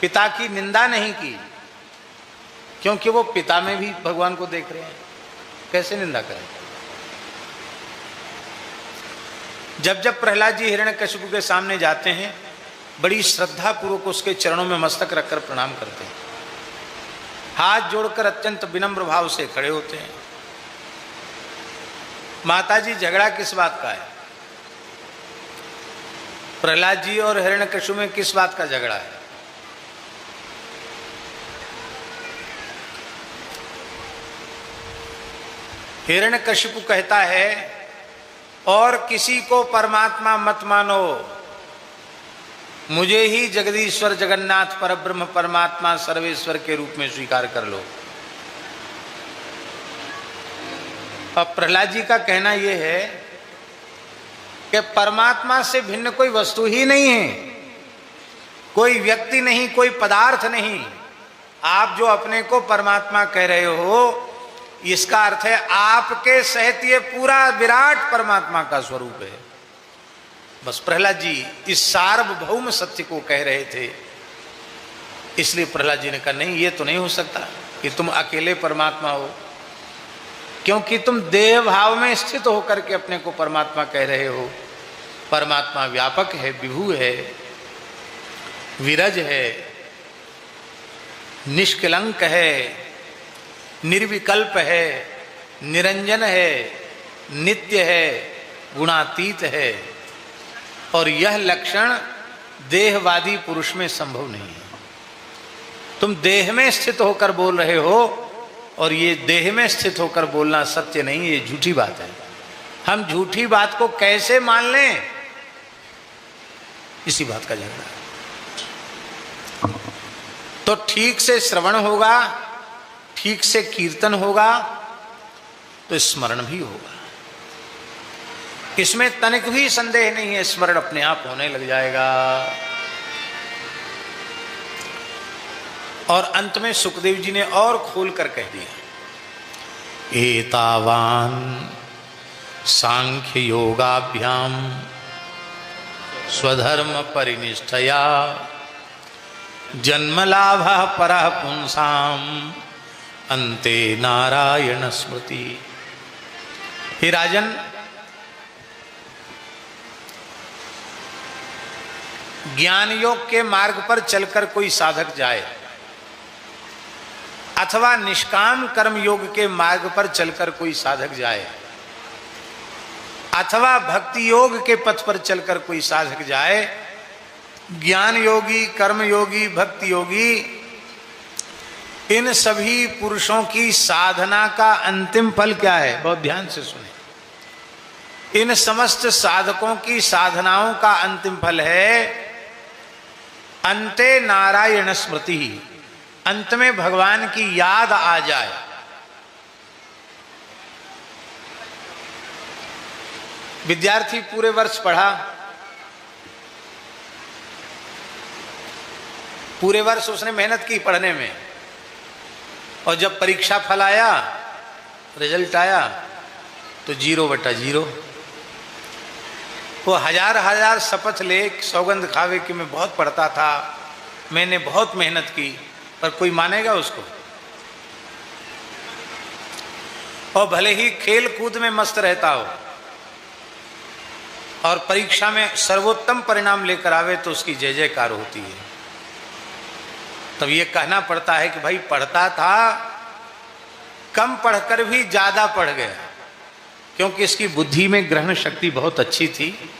पिता की निंदा नहीं की, क्योंकि वो पिता में भी भगवान को देख रहे हैं, कैसे निंदा करें। जब जब प्रहलाद जी हिरण्यकशिपु के सामने जाते हैं, बड़ी श्रद्धा पूर्वक उसके चरणों में मस्तक रखकर प्रणाम करते हैं, हाथ जोड़कर अत्यंत विनम्र भाव से खड़े होते हैं। माताजी, झगड़ा किस बात का है? प्रहलाद जी और हिरण्यकशिपु में किस बात का झगड़ा है? हिरण्यकशिपु कहता है, और किसी को परमात्मा मत मानो, मुझे ही जगदीश्वर जगन्नाथ परब्रह्म परमात्मा सर्वेश्वर के रूप में स्वीकार कर लो। अब प्रहलाद जी का कहना यह है कि परमात्मा से भिन्न कोई वस्तु ही नहीं है, कोई व्यक्ति नहीं, कोई पदार्थ नहीं। आप जो अपने को परमात्मा कह रहे हो, इसका अर्थ है आपके सहित ये पूरा विराट परमात्मा का स्वरूप है। बस प्रहलाद जी इस सार्वभौम सत्य को कह रहे थे, इसलिए प्रहलाद जी ने कहा नहीं, ये तो नहीं हो सकता कि तुम अकेले परमात्मा हो, क्योंकि तुम देह भाव में स्थित होकर के अपने को परमात्मा कह रहे हो। परमात्मा व्यापक है, विभु है, विरज है, निष्कलंक है, निर्विकल्प है, निरंजन है, नित्य है, गुणातीत है, और यह लक्षण देहवादी पुरुष में संभव नहीं है। तुम देह में स्थित होकर बोल रहे हो, और ये देह में स्थित होकर बोलना सत्य नहीं, ये झूठी बात है। हम झूठी बात को कैसे मान लें, इसी बात का झगड़ा है। तो ठीक से श्रवण होगा, ठीक से कीर्तन होगा, तो स्मरण भी होगा, इसमें तनिक भी संदेह नहीं है, स्मरण अपने आप होने लग जाएगा। और अंत में सुखदेव जी ने और खोल कर कह दिया, एतावान सांख्य योगाभ्याम स्वधर्म परिनिष्ठया जन्मलाभ परः पुंसाम अंते नारायण स्मृति। हे राजन, ज्ञान योग के मार्ग पर चलकर कोई साधक जाए, अथवा निष्काम कर्म योग के मार्ग पर चलकर कोई साधक जाए, अथवा भक्ति योग के पथ पर चलकर कोई साधक जाए, ज्ञान योगी, कर्म योगी, भक्ति योगी, इन सभी पुरुषों की साधना का अंतिम फल क्या है? बहुत ध्यान से सुने। इन समस्त साधकों की साधनाओं का अंतिम फल है अंते नारायण स्मृति, अंत में भगवान की याद आ जाए। विद्यार्थी पूरे वर्ष पढ़ा, पूरे वर्ष उसने मेहनत की पढ़ने में, और जब परीक्षा फल आया, रिजल्ट आया, तो 0/0। वो हजार हजार शपथ ले, सौगंध खावे कि मैं बहुत पढ़ता था, मैंने बहुत मेहनत की, पर कोई मानेगा उसको? और भले ही खेल कूद में मस्त रहता हो और परीक्षा में सर्वोत्तम परिणाम लेकर आवे, तो उसकी जय जयकार होती है। तब ये कहना पड़ता है कि भाई पढ़ता था, कम पढ़कर भी ज्यादा पढ़ गया, क्योंकि इसकी बुद्धि में ग्रहण शक्ति बहुत अच्छी थी,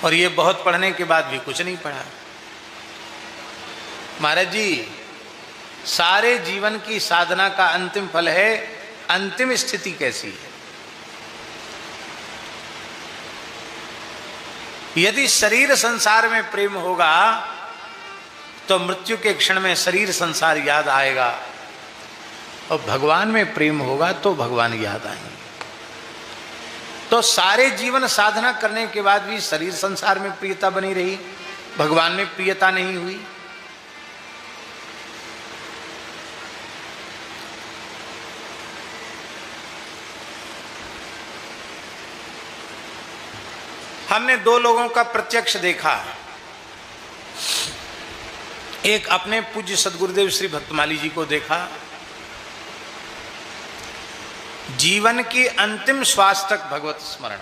और ये बहुत पढ़ने के बाद भी कुछ नहीं पढ़ा। महाराज जी, सारे जीवन की साधना का अंतिम फल है, अंतिम स्थिति कैसी है। यदि शरीर संसार में प्रेम होगा, तो मृत्यु के क्षण में शरीर संसार याद आएगा, और भगवान में प्रेम होगा तो भगवान याद आएंगे। तो सारे जीवन साधना करने के बाद भी शरीर संसार में प्रियता बनी रही, भगवान में प्रियता नहीं हुई। हमने 2 लोगों का प्रत्यक्ष देखा। एक अपने पूज्य सदगुरुदेव श्री भक्तमाली जी को देखा, जीवन की अंतिम श्वास तक भगवत स्मरण।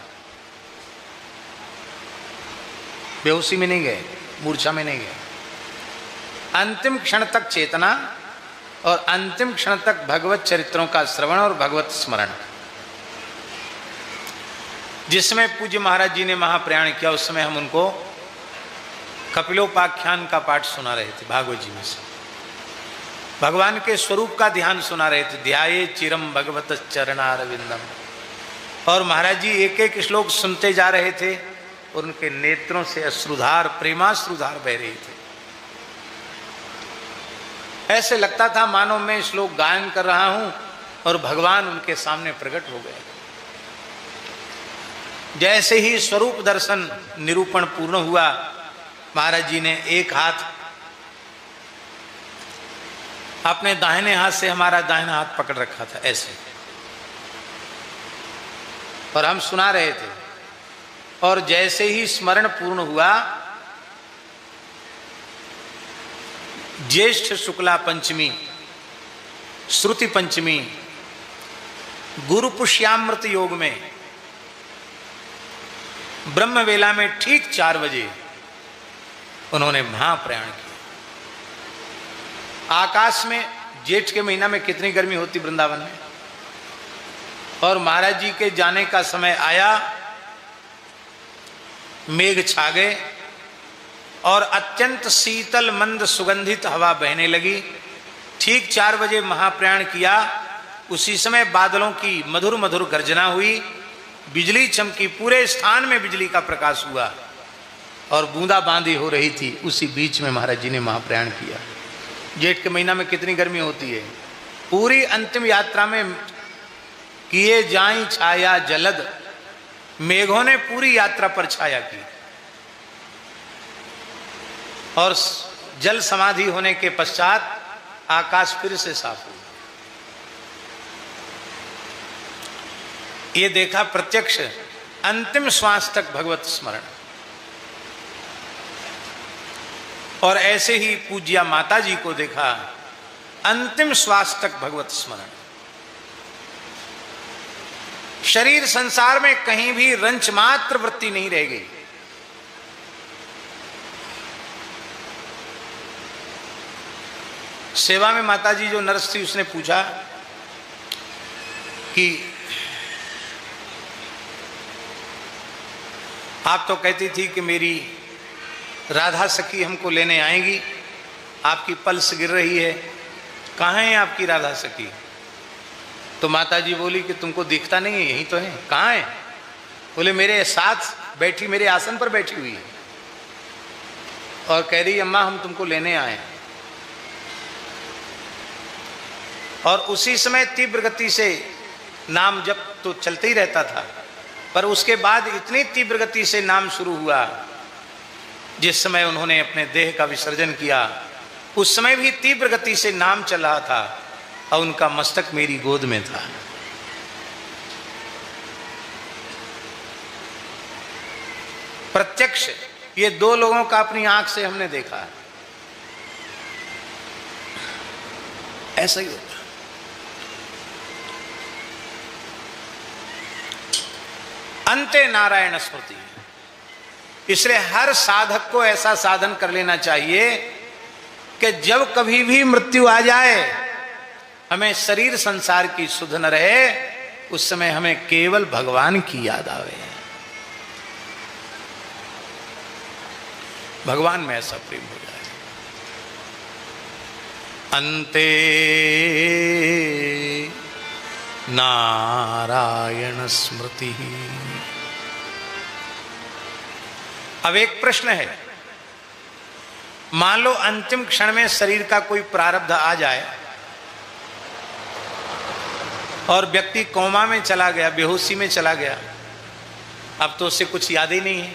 बेहोशी में नहीं गए, मूर्छा में नहीं गए, अंतिम क्षण तक चेतना और अंतिम क्षण तक भगवत चरित्रों का श्रवण और भगवत स्मरण। जिसमें पूज्य महाराज जी ने महाप्रयाण किया, उस समय हम उनको कपिलोपाख्यान का पाठ सुना रहे थे, भागवत जी में से भगवान के स्वरूप का ध्यान सुना रहे थे। ध्याये चिरम भगवत चरणारविंदम। और महाराज जी एक एक श्लोक सुनते जा रहे थे और उनके नेत्रों से अश्रुधार, प्रेमाश्रुधार बह रही थे। ऐसे लगता था मानो मैं श्लोक गायन कर रहा हूं और भगवान उनके सामने प्रकट हो गए। जैसे ही स्वरूप दर्शन निरूपण पूर्ण हुआ, महाराज जी ने एक हाथ अपने दाहिने हाथ से हमारा दाहिना हाथ पकड़ रखा था ऐसे, और हम सुना रहे थे। और जैसे ही स्मरण पूर्ण हुआ, ज्येष्ठ शुक्ला पंचमी, श्रुति पंचमी, गुरु पुष्यामृत योग में ब्रह्म वेला में ठीक 4 बजे उन्होंने महाप्रयाण किया। आकाश में जेठ के महीना में कितनी गर्मी होती वृंदावन में, और महाराज जी के जाने का समय आया, मेघ छा गए और अत्यंत शीतल मंद सुगंधित हवा बहने लगी। ठीक 4 बजे महाप्रयाण किया, उसी समय बादलों की मधुर मधुर गर्जना हुई, बिजली चमकी, पूरे स्थान में बिजली का प्रकाश हुआ और बूंदा बांदी हो रही थी। उसी बीच में महाराज जी ने महाप्रयाण किया। जेठ के महीना में कितनी गर्मी होती है। पूरी अंतिम यात्रा में किए जाई छाया जलद, मेघों ने पूरी यात्रा पर छाया की, और जल समाधि होने के पश्चात आकाश फिर से साफ हुआ। ये देखा प्रत्यक्ष अंतिम श्वास तक भगवत स्मरण। और ऐसे ही पूज्या माता जी को देखा, अंतिम श्वास तक भगवत स्मरण। शरीर संसार में कहीं भी रंच मात्र वृत्ति नहीं रह गई। सेवा में माता जी जो नर्स थी, उसने पूछा कि आप तो कहती थी कि मेरी राधा सखी हमको लेने आएगी, आपकी पल्स गिर रही है, कहाँ है आपकी राधा सखी? तो माता जी बोली कि तुमको दिखता नहीं है, यहीं तो है। कहाँ है? बोले मेरे साथ बैठी, मेरे आसन पर बैठी हुई है, और कह रही अम्मा हम तुमको लेने आए। और उसी समय तीव्र गति से नाम जप तो चलते ही रहता था, पर उसके बाद इतनी तीव्र गति से नाम शुरू हुआ, जिस समय उन्होंने अपने देह का विसर्जन किया, उस समय भी तीव्र गति से नाम चल रहा था और उनका मस्तक मेरी गोद में था। प्रत्यक्ष ये 2 लोगों का अपनी आंख से हमने देखा है। ऐसा ही होता। अंते नारायण स्मृति। इसलिए हर साधक को ऐसा साधन कर लेना चाहिए कि जब कभी भी मृत्यु आ जाए, हमें शरीर संसार की सुध न रहे, उस समय हमें केवल भगवान की याद आवे। भगवान में ऐसा प्रेम हो जाए। अंते नारायण स्मृति। अब एक प्रश्न है, मान लो अंतिम क्षण में शरीर का कोई प्रारब्ध आ जाए और व्यक्ति कोमा में चला गया, बेहोशी में चला गया, अब तो उससे कुछ याद ही नहीं है।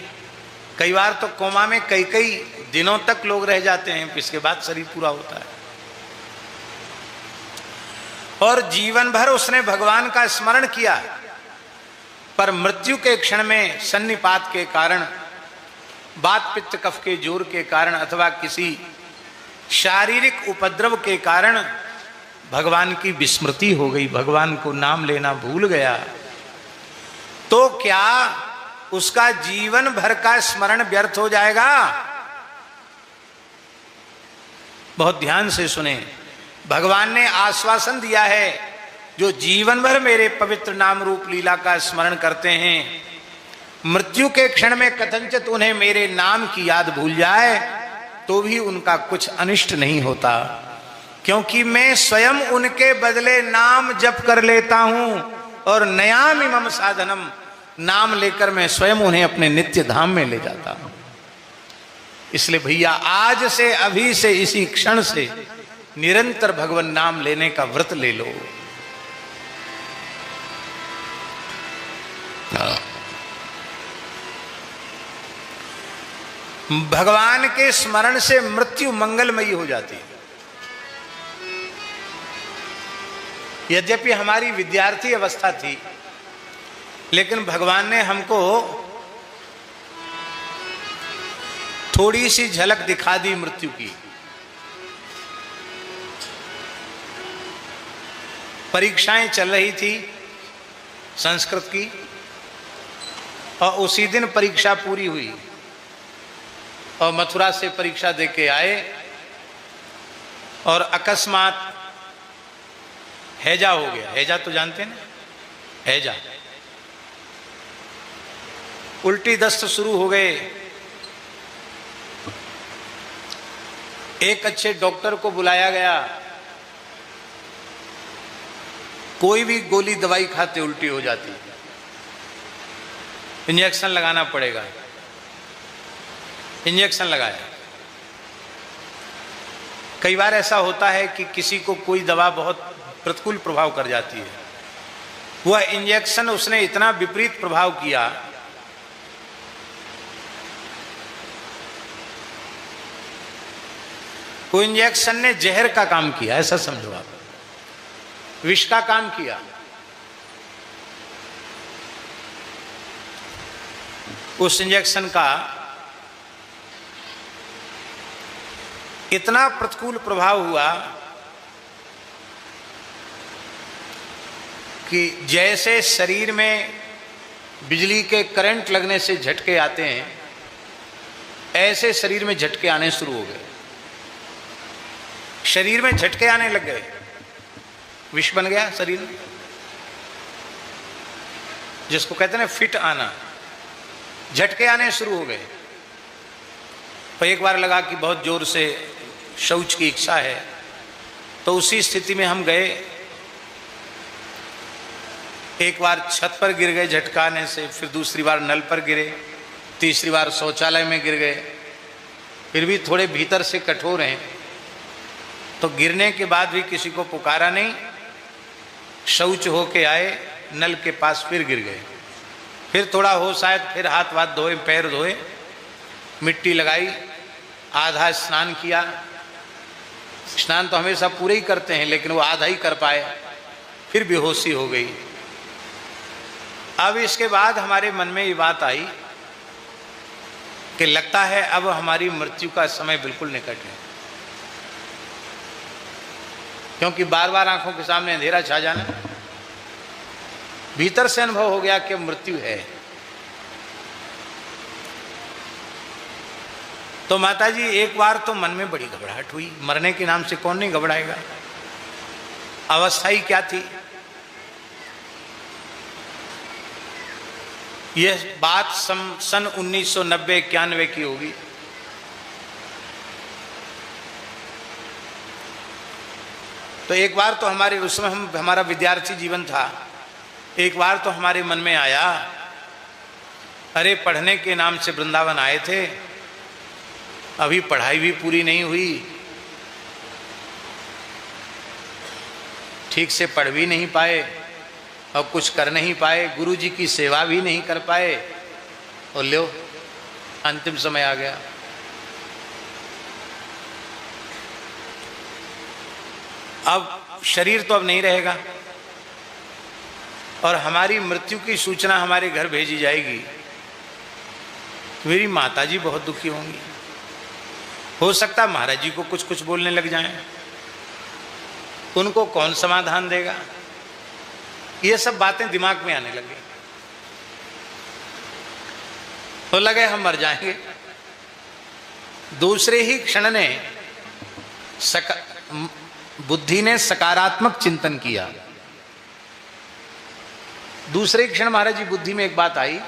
कई बार तो कोमा में कई कई दिनों तक लोग रह जाते हैं, इसके बाद शरीर पूरा होता है। और जीवन भर उसने भगवान का स्मरण किया, पर मृत्यु के क्षण में सन्निपात के कारण, बात पित्त कफ के जोर के कारण, अथवा किसी शारीरिक उपद्रव के कारण भगवान की विस्मृति हो गई, भगवान को नाम लेना भूल गया, तो क्या उसका जीवन भर का स्मरण व्यर्थ हो जाएगा? बहुत ध्यान से सुने, भगवान ने आश्वासन दिया है, जो जीवन भर मेरे पवित्र नाम रूप लीला का स्मरण करते हैं, मृत्यु के क्षण में कथनचित उन्हें मेरे नाम की याद भूल जाए तो भी उनका कुछ अनिष्ट नहीं होता, क्योंकि मैं स्वयं उनके बदले नाम जप कर लेता हूं और नयाम इमम साधनम, नाम लेकर मैं स्वयं उन्हें अपने नित्य धाम में ले जाता हूं। इसलिए भैया आज से, अभी से, इसी क्षण से निरंतर भगवान नाम लेने का व्रत ले लो। भगवान के स्मरण से मृत्यु मंगलमयी हो जाती है। यद्यपि हमारी विद्यार्थी अवस्था थी, लेकिन भगवान ने हमको थोड़ी सी झलक दिखा दी मृत्यु की। परीक्षाएं चल रही थी संस्कृत की, और उसी दिन परीक्षा पूरी हुई और मथुरा से परीक्षा देके आए और अकस्मात हैजा हो गया। हैजा तो जानते हैं ना, हैजा, उल्टी दस्त शुरू हो गए। एक अच्छे डॉक्टर को बुलाया गया, कोई भी गोली दवाई खाते उल्टी हो जाती, इंजेक्शन लगाना पड़ेगा। इंजेक्शन लगाया। कई बार ऐसा होता है कि किसी को कोई दवा बहुत प्रतिकूल प्रभाव कर जाती है, वह इंजेक्शन उसने इतना विपरीत प्रभाव किया, वो इंजेक्शन ने जहर का काम किया, ऐसा समझो आप, विष का काम किया। उस इंजेक्शन का इतना प्रतिकूल प्रभाव हुआ कि जैसे शरीर में बिजली के करंट लगने से झटके आते हैं, ऐसे शरीर में झटके आने शुरू हो गए। शरीर में झटके आने लग गए, विष बन गया शरीर में, जिसको कहते हैं फिट आना, झटके आने शुरू हो गए। तो एक बार लगा कि बहुत जोर से शौच की इच्छा है, तो उसी स्थिति में हम गए। एक बार छत पर गिर गए झटका आने से, फिर दूसरी बार नल पर गिरे, तीसरी बार शौचालय में गिर गए। फिर भी थोड़े भीतर से कठोर हैं, तो गिरने के बाद भी किसी को पुकारा नहीं, शौच होके आए, नल के पास फिर गिर गए। फिर थोड़ा होश आया, फिर हाथ वाथ धोए, पैर धोए, मिट्टी लगाई, आधा स्नान किया। स्नान तो हमेशा पूरे ही करते हैं, लेकिन वो आधा ही कर पाए, फिर बेहोशी हो गई। अब इसके बाद हमारे मन में ये बात आई कि लगता है अब हमारी मृत्यु का समय बिल्कुल निकट है, क्योंकि बार बार आंखों के सामने अंधेरा छा जाना, भीतर से अनुभव हो गया कि मृत्यु है। तो माताजी एक बार तो मन में बड़ी घबराहट हुई, मरने के नाम से कौन नहीं घबराएगा। अवस्था ही क्या थी। यह बात सन 1990-91 की होगी। तो एक बार तो हमारे, उसमें हमारा विद्यार्थी जीवन था, एक बार तो हमारे मन में आया, अरे पढ़ने के नाम से वृंदावन आए थे, अभी पढ़ाई भी पूरी नहीं हुई, ठीक से पढ़ भी नहीं पाए और कुछ कर नहीं पाए, गुरु जी की सेवा भी नहीं कर पाए, और लो अंतिम समय आ गया। अब शरीर तो अब नहीं रहेगा और हमारी मृत्यु की सूचना हमारे घर भेजी जाएगी। मेरी माताजी बहुत दुखी होंगी। हो सकता महाराज जी को कुछ कुछ बोलने लग जाएं, उनको कौन समाधान देगा। ये सब बातें दिमाग में आने लगी, तो लगे हम मर जाएंगे। दूसरे ही क्षण ने बुद्धि ने सकारात्मक चिंतन किया। दूसरे क्षण महाराज जी बुद्धि में एक बात आई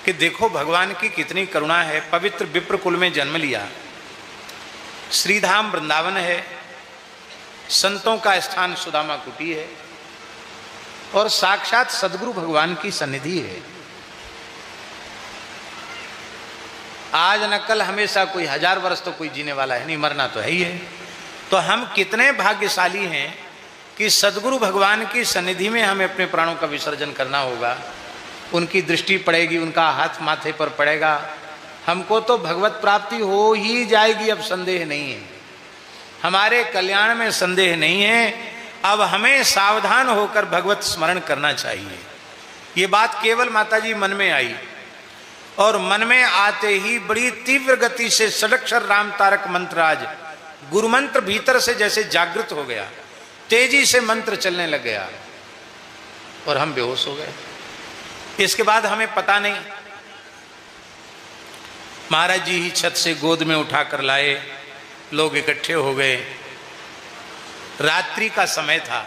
कि देखो भगवान की कितनी करुणा है। पवित्र विप्र कुल में जन्म लिया, श्रीधाम वृंदावन है, संतों का स्थान सुदामा कुटी है, और साक्षात सदगुरु भगवान की सन्निधि है। आज न कल हमेशा कोई 1000 वर्ष तो कोई जीने वाला है नहीं, मरना तो है ही है। तो हम कितने भाग्यशाली हैं कि सदगुरु भगवान की सन्निधि में हमें अपने प्राणों का विसर्जन करना होगा। उनकी दृष्टि पड़ेगी, उनका हाथ माथे पर पड़ेगा, हमको तो भगवत प्राप्ति हो ही जाएगी। अब संदेह नहीं है, हमारे कल्याण में संदेह नहीं है। अब हमें सावधान होकर भगवत स्मरण करना चाहिए। ये बात केवल माताजी मन में आई, और मन में आते ही बड़ी तीव्र गति से षडक्षर राम तारक मंत्र, आज गुरु मंत्र भीतर से जैसे जागृत हो गया, तेजी से मंत्र चलने लग गया, और हम बेहोश हो गए। इसके बाद हमें पता नहीं, महाराज जी ही छत से गोद में उठाकर लाए, लोग इकट्ठे हो गए। रात्रि का समय था।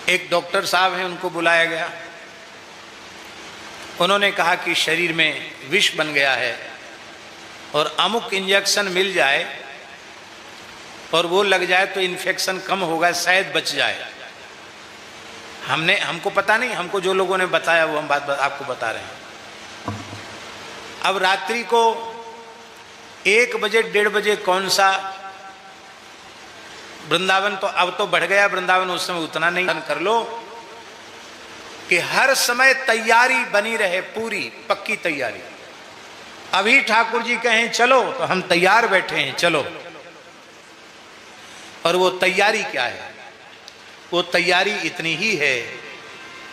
एक डॉक्टर साहब हैं, उनको बुलाया गया। उन्होंने कहा कि शरीर में विष बन गया है, और अमुक इंजेक्शन मिल जाए और वो लग जाए तो इन्फेक्शन कम होगा, शायद बच जाए। हमको पता नहीं, हमको जो लोगों ने बताया वो हम बात आपको बता रहे हैं। अब रात्रि को 1 बजे 1:30 बजे कौन सा वृंदावन, तो अब तो बढ़ गया वृंदावन, उस समय उतना नहीं। कर लो कि हर समय तैयारी बनी रहे, पूरी पक्की तैयारी। अभी ठाकुर जी कहें चलो तो हम तैयार बैठे हैं, चलो। और वो तैयारी क्या है? वो तैयारी इतनी ही है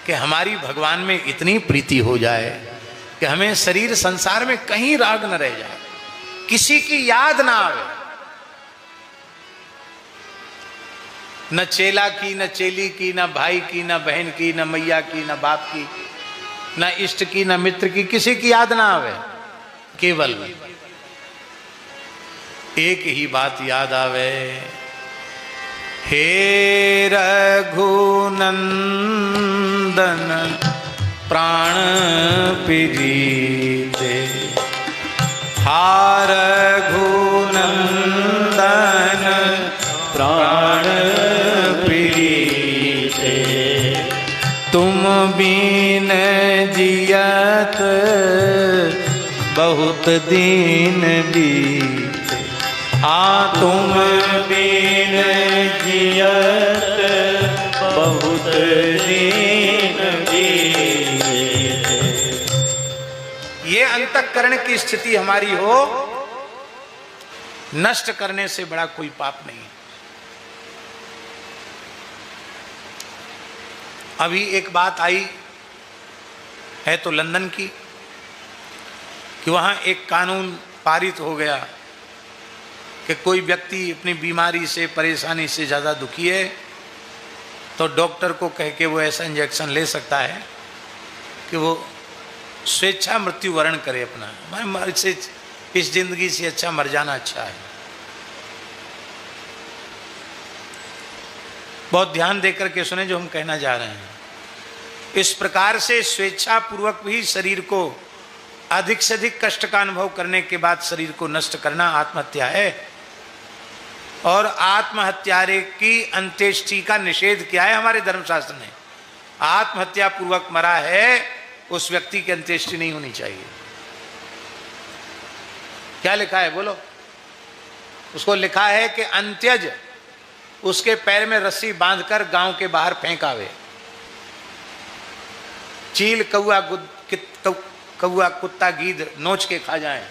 कि हमारी भगवान में इतनी प्रीति हो जाए कि हमें शरीर संसार में कहीं राग न रह जाए, किसी की याद ना आवे, न चेला की, न चेली की, न भाई की, न बहन की, न मैया की, न बाप की, न इष्ट की, न मित्र की, किसी की याद ना आवे। केवल एक ही बात याद आवे, हे रघुनंदन प्राण प्रीते, हा रघुनंदन प्राण प्रीते, तुम बिन जियत बहुत दिन बीते, हाँ तुम बिन जियत बहुत दिन बीते। ये अंतःकरण की स्थिति हमारी हो, नष्ट करने से बड़ा कोई पाप नहीं। अभी एक बात आई है तो लंदन की, कि वहाँ एक कानून पारित हो गया कि कोई व्यक्ति अपनी बीमारी से, परेशानी से ज़्यादा दुखी है तो डॉक्टर को कह के वो ऐसा इंजेक्शन ले सकता है कि वो स्वेच्छा मृत्यु वरण करे अपना। मैं इस जिंदगी से अच्छा मर जाना अच्छा है। बहुत ध्यान देकर के सुने जो हम कहना जा रहे हैं। इस प्रकार से स्वेच्छा पूर्वक भी शरीर को अधिक से अधिक कष्ट का अनुभव करने के बाद शरीर को नष्ट करना आत्महत्या है। और आत्महत्यारे की अंत्येष्टि का निषेध किया है हमारे धर्मशास्त्र ने। आत्महत्या पूर्वक मरा है उस व्यक्ति की अंत्येष्टि नहीं होनी चाहिए। क्या लिखा है बोलो? उसको लिखा है कि अंत्यज उसके पैर में रस्सी बांधकर गांव के बाहर फेंक आवे। चील कौआ कुत्ता गीध नोच के खा जाए।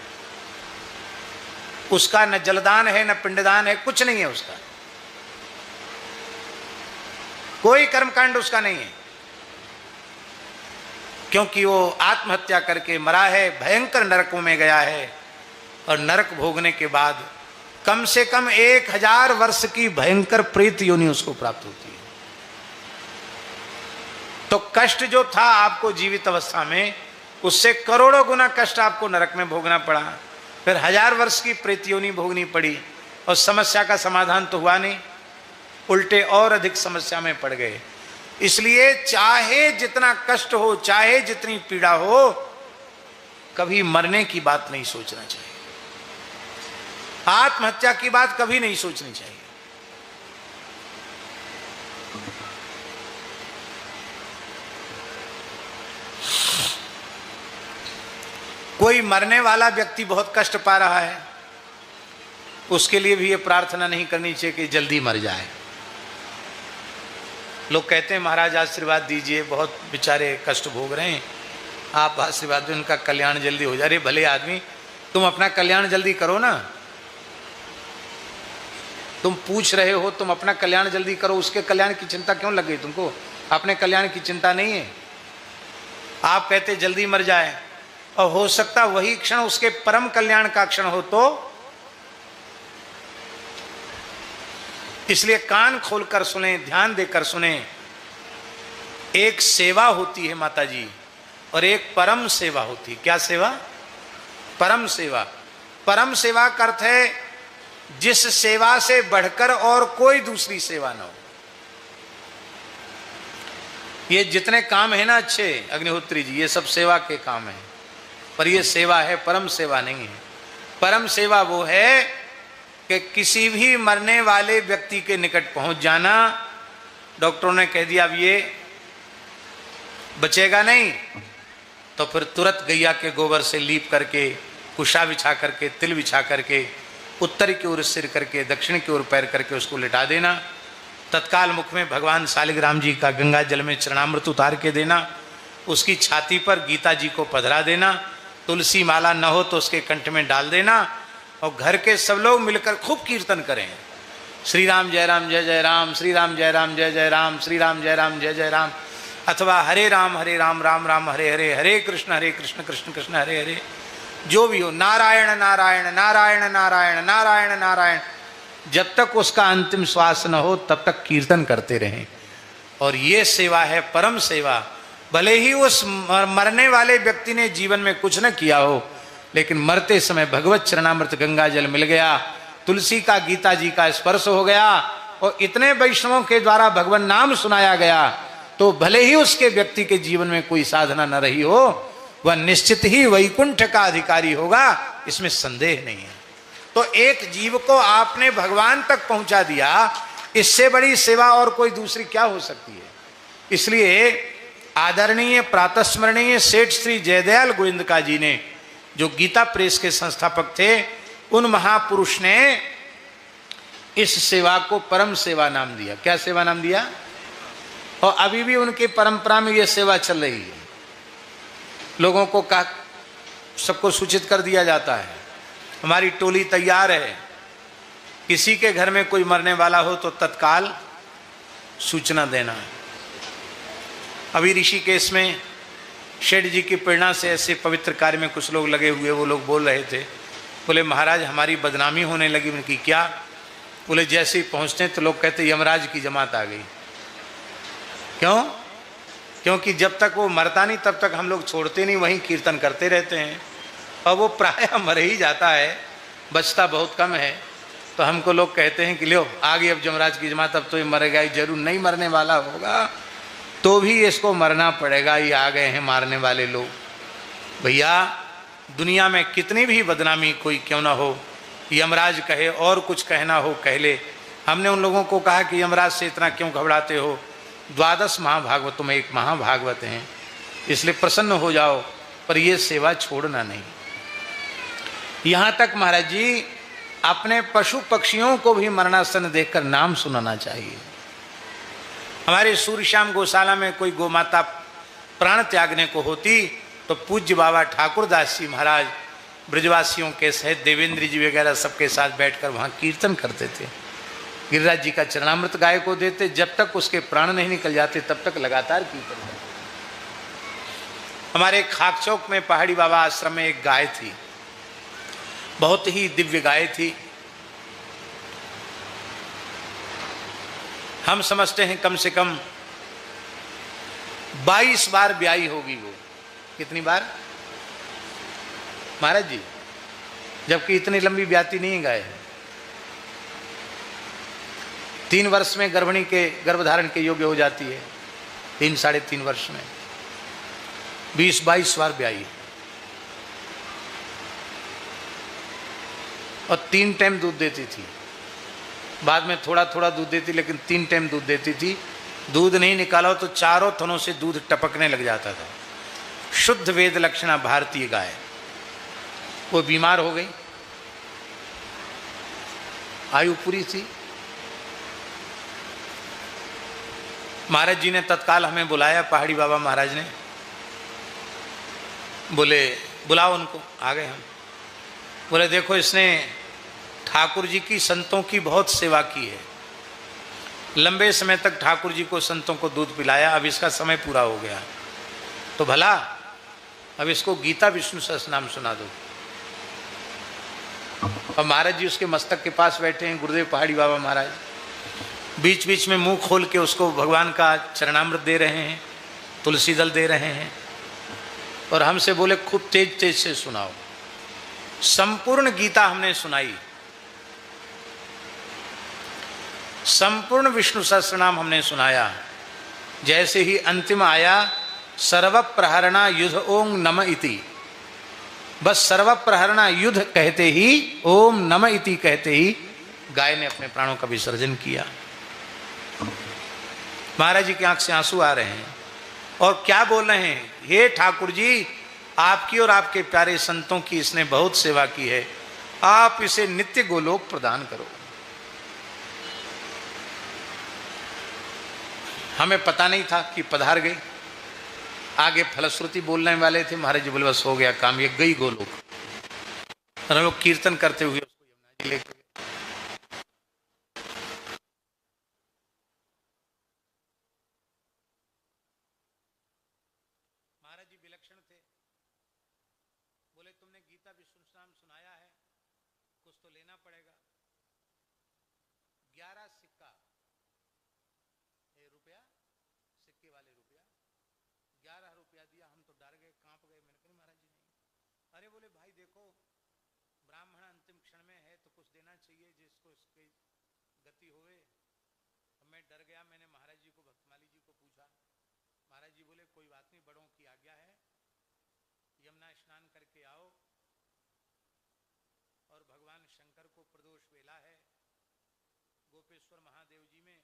उसका न जलदान है न पिंडदान है, कुछ नहीं है उसका, कोई कर्मकांड उसका नहीं है। क्योंकि वो आत्महत्या करके मरा है, भयंकर नरकों में गया है, और नरक भोगने के बाद कम से कम 1000 वर्ष की भयंकर प्रेत योनि उसको प्राप्त होती है। तो कष्ट जो था आपको जीवित अवस्था में, उससे करोड़ों गुना कष्ट आपको नरक में भोगना पड़ा, फिर 1000 वर्ष की प्रेत योनि भोगनी पड़ी, और समस्या का समाधान तो हुआ नहीं, उल्टे और अधिक समस्या में पड़ गए। इसलिए चाहे जितना कष्ट हो, चाहे जितनी पीड़ा हो, कभी मरने की बात नहीं सोचना चाहिए, आत्महत्या की बात कभी नहीं सोचनी चाहिए। कोई मरने वाला व्यक्ति बहुत कष्ट पा रहा है, उसके लिए भी ये प्रार्थना नहीं करनी चाहिए कि जल्दी मर जाए। लोग कहते हैं महाराज आशीर्वाद दीजिए, बहुत बेचारे कष्ट भोग रहे हैं, आप आशीर्वाद दो उनका कल्याण जल्दी हो जाए। अरे भले आदमी, तुम अपना कल्याण जल्दी करो ना, तुम पूछ रहे हो, तुम अपना कल्याण जल्दी करो, उसके कल्याण की चिंता क्यों लग गई तुमको? अपने कल्याण की चिंता नहीं है। आप कहते जल्दी मर जाए, और हो सकता वही क्षण उसके परम कल्याण का क्षण हो, तो इसलिए कान खोलकर सुने, ध्यान देकर सुने। एक सेवा होती है माता जी, और एक परम सेवा होती है। क्या सेवा? परम सेवा। परम सेवा का अर्थ है जिस सेवा से बढ़कर और कोई दूसरी सेवा ना हो। ये जितने काम है ना अच्छे अग्निहोत्री जी, ये सब सेवा के काम है, पर ये सेवा है, परम सेवा नहीं है। परम सेवा वो है कि किसी भी मरने वाले व्यक्ति के निकट पहुंच जाना, डॉक्टरों ने कह दिया अब ये बचेगा नहीं, तो फिर तुरंत गैया के गोबर से लीप करके, कुशा बिछा करके, तिल बिछा करके, उत्तर की ओर सिर करके, दक्षिण की ओर पैर करके उसको लिटा देना। तत्काल मुख में भगवान शालिग्राम जी का गंगा जल में चरणामृत उतार के देना, उसकी छाती पर गीता जी को पधरा देना, तुलसी माला न हो तो उसके कंठ में डाल देना, और घर के सब लोग मिलकर खूब कीर्तन करें, श्री राम जय राम जय जय राम, श्री राम जय राम जय जय राम, श्री राम जय राम जय जय राम, अथवा हरे राम राम राम हरे हरे, हरे कृष्ण कृष्ण कृष्ण हरे हरे, जो भी हो, नारायण नारायण नारायण नारायण नारायण नारायण, जब तक उसका अंतिम श्वास न हो तब तक कीर्तन करते रहें। और ये सेवा है परम सेवा। भले ही उस मरने वाले व्यक्ति ने जीवन में कुछ न किया हो, लेकिन मरते समय भगवत चरणामृत गंगा जल मिल गया, तुलसी का गीता जी का स्पर्श हो गया, और इतने वैष्णवों के द्वारा भगवान नाम सुनाया गया, तो भले ही उसके व्यक्ति के जीवन में कोई साधना न रही हो, वह निश्चित ही वैकुंठ का अधिकारी होगा, इसमें संदेह नहीं है। तो एक जीव को आपने भगवान तक पहुंचा दिया, इससे बड़ी सेवा और कोई दूसरी क्या हो सकती है। इसलिए आदरणीय प्रातस्मरणीय सेठ श्री जयदयाल गोविंदका जी ने, जो गीता प्रेस के संस्थापक थे, उन महापुरुष ने इस सेवा को परम सेवा नाम दिया। क्या सेवा नाम दिया? और अभी भी उनकी परंपरा में यह सेवा चल रही है। लोगों को सबको सूचित कर दिया जाता है, हमारी टोली तैयार है, किसी के घर में कोई मरने वाला हो तो तत्काल सूचना देना। अभी ऋषिकेश में शेठ जी की प्रेरणा से ऐसे पवित्र कार्य में कुछ लोग लगे हुए, वो लोग बोल रहे थे, बोले महाराज हमारी बदनामी होने लगी। उनकी क्या? बोले जैसे ही पहुँचते तो लोग कहते यमराज की जमात आ गई। क्यों? क्योंकि जब तक वो मरता नहीं तब तक हम लोग छोड़ते नहीं, वहीं कीर्तन करते रहते हैं, और वो प्रायः मर ही जाता है, बचता बहुत कम है। तो हमको लोग कहते हैं कि लो आ गई अब यमराज की जमात, अब तो ये मरेगा ही जरूर, नहीं मरने वाला होगा तो भी इसको मरना पड़ेगा, ये आ गए हैं मारने वाले लोग। भैया दुनिया में कितनी भी बदनामी कोई क्यों ना हो, यमराज कहे और कुछ कहना हो कह ले। हमने उन लोगों को कहा कि यमराज से इतना क्यों घबराते हो, 12 महाभागवतों में एक महाभागवत हैं, इसलिए प्रसन्न हो जाओ, पर यह सेवा छोड़ना नहीं। यहाँ तक महाराज जी अपने पशु पक्षियों को भी मरणासन देखकर नाम सुनाना चाहिए। हमारे सूर्यश्याम गौशाला में कोई गोमाता प्राण त्यागने को होती तो पूज्य बाबा ठाकुरदास जी महाराज ब्रजवासियों के सहित देवेंद्र जी वगैरह सबके साथ बैठकर वहाँ कीर्तन करते थे, गिरिराज जी का चरणामृत गाय को देते, जब तक उसके प्राण नहीं निकल जाते तब तक लगातार कीर्तन करते। हमारे खाकचौक में पहाड़ी बाबा आश्रम में एक गाय थी, बहुत ही दिव्य गाय थी। हम समझते हैं कम से कम 22 बार ब्याई होगी वो। कितनी बार महाराज जी? जबकि इतनी लंबी ब्याती नहीं है गाय। 3 वर्ष में गर्भिणी के गर्भधारण के योग्य हो जाती है, 3 साढ़े 3 वर्ष में 20-22 बार ब्याई, और 3 टाइम दूध देती थी। बाद में थोड़ा थोड़ा दूध देती, लेकिन 3 टाइम दूध देती थी। दूध नहीं निकाला तो चारों थनों से दूध टपकने लग जाता था। शुद्ध वेद लक्षणा भारतीय गाय। वो बीमार हो गई, आयु पूरी थी। महाराज जी ने तत्काल हमें बुलाया, पहाड़ी बाबा महाराज ने बोले बुलाओ उनको। आ गए हम। बोले देखो, इसने ठाकुर जी की, संतों की बहुत सेवा की है, लंबे समय तक ठाकुर जी को, संतों को दूध पिलाया। अब इसका समय पूरा हो गया, तो भला अब इसको गीता विष्णु सहस्रनाम सुना दो। और महाराज जी उसके मस्तक के पास बैठे हैं, गुरुदेव पहाड़ी बाबा महाराज बीच बीच में मुंह खोल के उसको भगवान का चरणामृत दे रहे हैं, तुलसी दल दे रहे हैं, और हमसे बोले खूब तेज तेज से सुनाओ। संपूर्ण गीता हमने सुनाई, संपूर्ण विष्णु सहस्रनाम हमने सुनाया। जैसे ही अंतिम आया सर्व प्रहरणा युद्ध ओम नम इति, बस सर्व प्रहरणा युद्ध कहते ही, ओम नम इति कहते ही गाय ने अपने प्राणों का विसर्जन किया। महाराज जी की आंख से आंसू आ रहे हैं और क्या बोल रहे हैं, हे ठाकुर जी, आपकी और आपके प्यारे संतों की इसने बहुत सेवा की है, आप इसे नित्य गोलोक प्रदान करो। हमें पता नहीं था कि पधार गई। आगे फलश्रुति बोलने वाले थे, महाराज जी बोले बस हो गया काम, ये गई गोलोक। और हम लोग कीर्तन करते हुए उसको यमुना जी लेके महाराज जी विलक्षण थे। बोले तुमने गीता विष्णु नाम सुनाया है, कुछ तो लेना पड़ेगा। 11 सिक्का रुपया, सिक्के वाले रुपया, 11 रुपया दिया। हम तो डर गए, कांप गए। मैंने कहा महाराज जी नहीं। अरे बोले भाई देखो, ब्राह्मण अंतिम क्षण में है तो कुछ देना चाहिए जिसको इसकी गति होवे। मैं डर गया। मैंने महाराज जी को, भक्तमाली जी को पूछा। महाराज जी बोले कोई बात नहीं, बड़ों की आज्ञा है, यमुना स्नान करके आओ, और भगवान शंकर को प्रदोष वेला है, गोपेश्वर महादेव जी में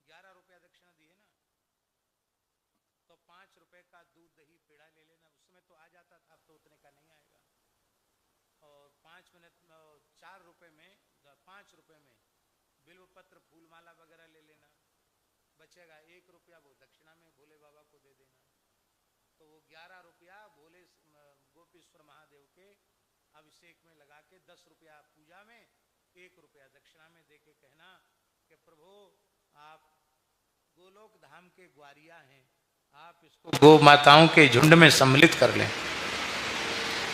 11 रुपया दक्षिणा दी है ना, तो 5 रुपए का दूध दही पेड़ा ले लेना। उस समय तो आ जाता था, अब तो उतने का नहीं आएगा। और 5 मिनट 4 रुपए में, 5 रुपए में बिल्व पत्र फूलमाला वगैरह ले लेना। बचेगा 1 रुपया, वो दक्षिणा में भोले बाबा को दे देना। तो वो 11 रुपया भोले गोपेश्वर महादेव के अभिषेक में लगा के 10 रुपया पूजा में, 1 रुपया दक्षिणा में दे के कहना कि प्रभु आप गोलोक धाम के ग्वारिया हैं, आप इसको गो माताओं के झुंड में सम्मिलित कर लें।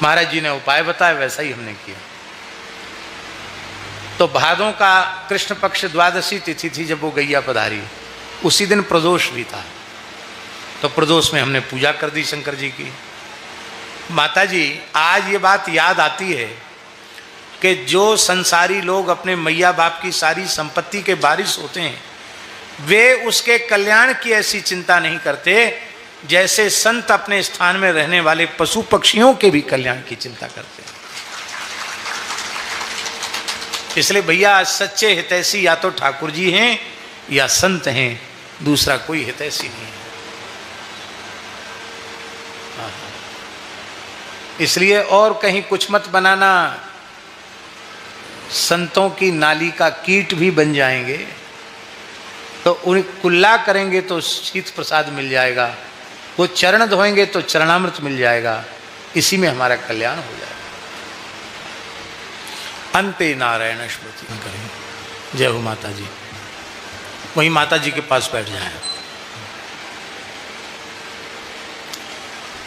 महाराज जी ने उपाय बताया, वैसा ही हमने किया। तो भादों का कृष्ण पक्ष द्वादशी तिथि थी जब वो गैया पधारी, उसी दिन प्रदोष भी था। तो प्रदोष में हमने पूजा कर दी शंकर जी की। माता जी आज ये बात याद आती है कि जो संसारी लोग अपने मैया बाप की सारी संपत्ति के वारिस होते हैं, वे उसके कल्याण की ऐसी चिंता नहीं करते जैसे संत अपने स्थान में रहने वाले पशु पक्षियों के भी कल्याण की चिंता करते हैं। इसलिए भैया सच्चे हितैषी या तो ठाकुर जी हैं या संत हैं, दूसरा कोई हितैषी नहीं है। इसलिए और कहीं कुछ मत बनाना, संतों की नाली का कीट भी बन जाएंगे तो उन्हें कुल्ला करेंगे तो शीत प्रसाद मिल जाएगा, वो चरण धोएंगे तो चरणामृत मिल जाएगा। इसी में हमारा कल्याण हो जाएगा। अंते नारायण स्मृति करें। जय हो माता जी। वहीं माता जी के पास बैठ जाएं।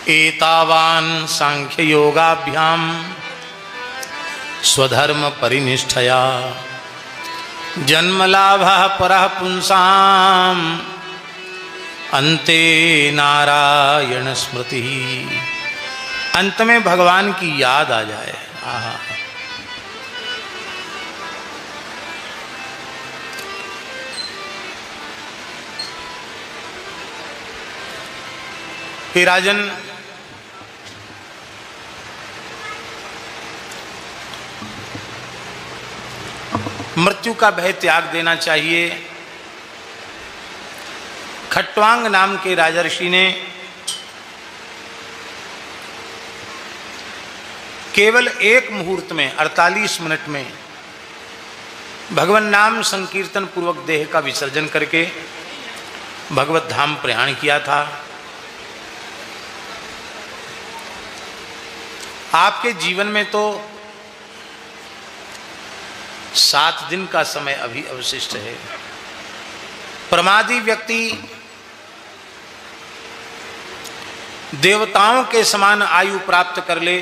एतावान सांख्य योगाभ्याम स्वधर्म परिनिष्ठया जन्मलाभः परः पुंसाम अंते नारायण स्मृति। अंत में भगवान की याद आ जाए। आहा, हे राजन, मृत्यु का भय त्याग देना चाहिए। खट्वांग नाम के राजर्षि ने केवल एक मुहूर्त में 48 मिनट में भगवान नाम संकीर्तन पूर्वक देह का विसर्जन करके भगवत धाम प्रयाण किया था। आपके जीवन में तो 7 दिन का समय अभी अवशिष्ट है। प्रमादी व्यक्ति देवताओं के समान आयु प्राप्त कर ले